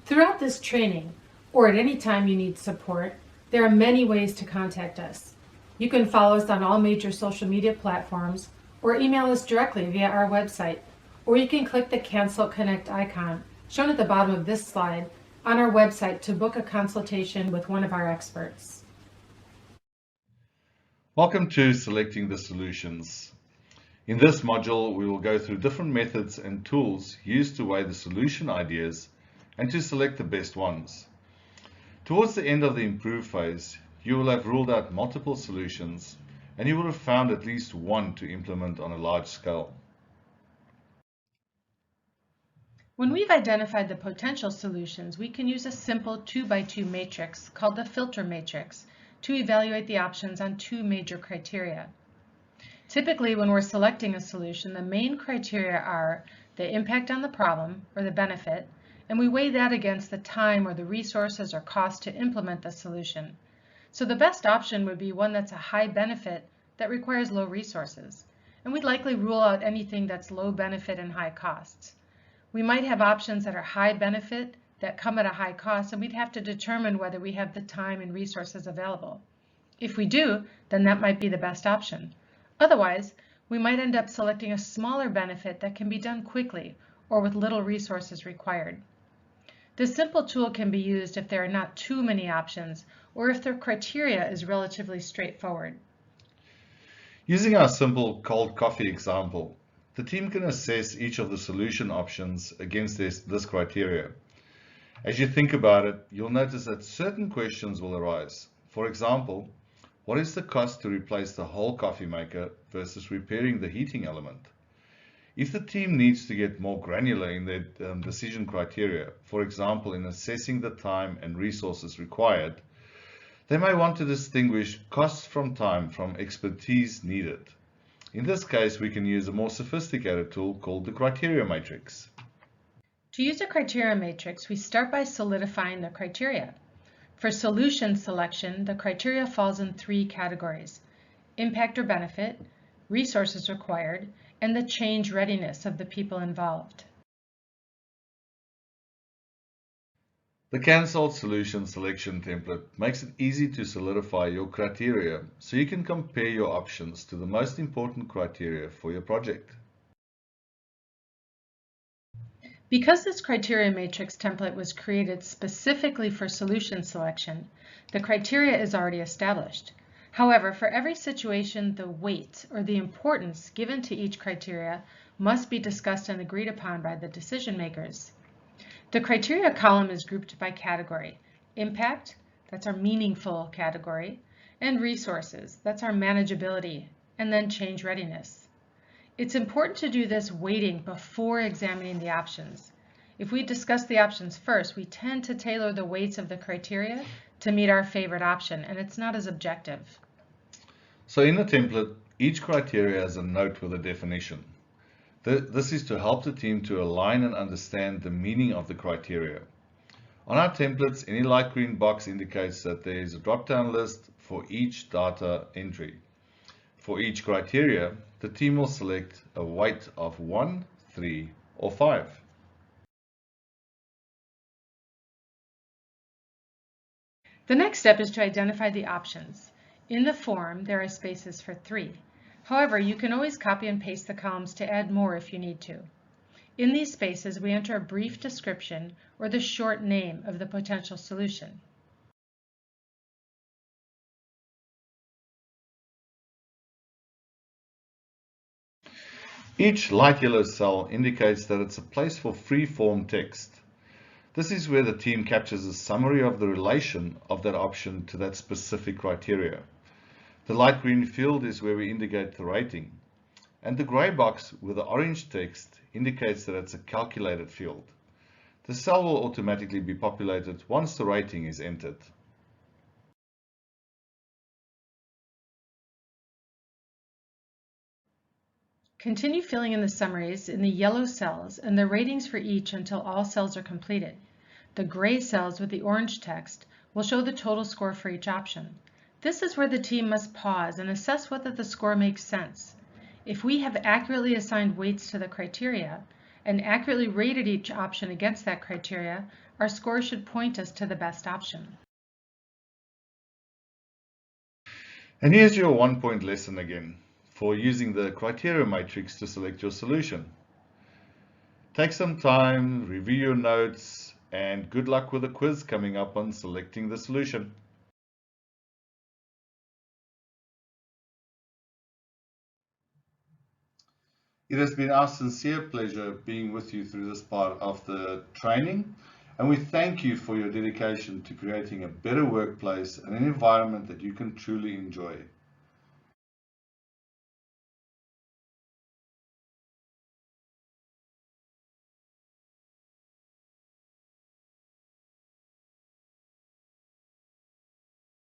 Throughout this training, or at any time you need support, there are many ways to contact us. You can follow us on all major social media platforms or email us directly via our website, or you can click the Cancel Connect icon shown at the bottom of this slide on our website to book a consultation with one of our experts. Welcome to Selecting the Solutions. In this module, we will go through different methods and tools used to weigh the solution ideas and to select the best ones. Towards the end of the improve phase, you will have ruled out multiple solutions and you will have found at least one to implement on a large scale. When we've identified the potential solutions, we can use a simple 2x2 matrix called the filter matrix to evaluate the options on two major criteria. Typically, when we're selecting a solution, the main criteria are the impact on the problem or the benefit, and we weigh that against the time or the resources or cost to implement the solution. So the best option would be one that's a high benefit that requires low resources, and we'd likely rule out anything that's low benefit and high costs. We might have options that are high benefit that come at a high cost, and we'd have to determine whether we have the time and resources available. If we do, then that might be the best option. Otherwise, we might end up selecting a smaller benefit that can be done quickly or with little resources required. This simple tool can be used if there are not too many options or if the criteria is relatively straightforward. Using our simple cold coffee example, the team can assess each of the solution options against this criteria. As you think about it, you'll notice that certain questions will arise. For example, what is the cost to replace the whole coffee maker versus repairing the heating element? If the team needs to get more granular in their decision criteria, for example, in assessing the time and resources required, they may want to distinguish costs from time from expertise needed. In this case, we can use a more sophisticated tool called the criteria matrix. To use a criteria matrix, we start by solidifying the criteria. For solution selection, the criteria falls in three categories: impact or benefit, resources required, and the change readiness of the people involved. The cancelled solution selection template makes it easy to solidify your criteria so you can compare your options to the most important criteria for your project. Because this criteria matrix template was created specifically for solution selection, the criteria is already established. However, for every situation, the weight or the importance given to each criteria must be discussed and agreed upon by the decision makers. The criteria column is grouped by category: impact, that's our meaningful category, and resources, that's our manageability, and then change readiness. It's important to do this weighting before examining the options. If we discuss the options first, we tend to tailor the weights of the criteria to meet our favorite option, and it's not as objective. So in the template, each criteria has a note with a definition. This is to help the team to align and understand the meaning of the criteria. On our templates, any light green box indicates that there is a drop-down list for each data entry. For each criteria, the team will select a weight of 1, 3, or 5. The next step is to identify the options. In the form, there are spaces for 3. However, you can always copy and paste the columns to add more if you need to. In these spaces, we enter a brief description or the short name of the potential solution. Each light yellow cell indicates that it's a place for free-form text. This is where the team captures a summary of the relation of that option to that specific criteria. The light green field is where we indicate the rating, and the gray box with the orange text indicates that it's a calculated field. The cell will automatically be populated once the rating is entered. Continue filling in the summaries in the yellow cells and the ratings for each until all cells are completed. The gray cells with the orange text will show the total score for each option. This is where the team must pause and assess whether the score makes sense. If we have accurately assigned weights to the criteria and accurately rated each option against that criteria, Our score should point us to the best option. And here's your 1-point lesson again for using the criteria matrix to select your solution. Take some time, review your notes, and good luck with the quiz coming up on selecting the solution. It has been our sincere pleasure being with you through this part of the training, and we thank you for your dedication to creating a better workplace and an environment that you can truly enjoy.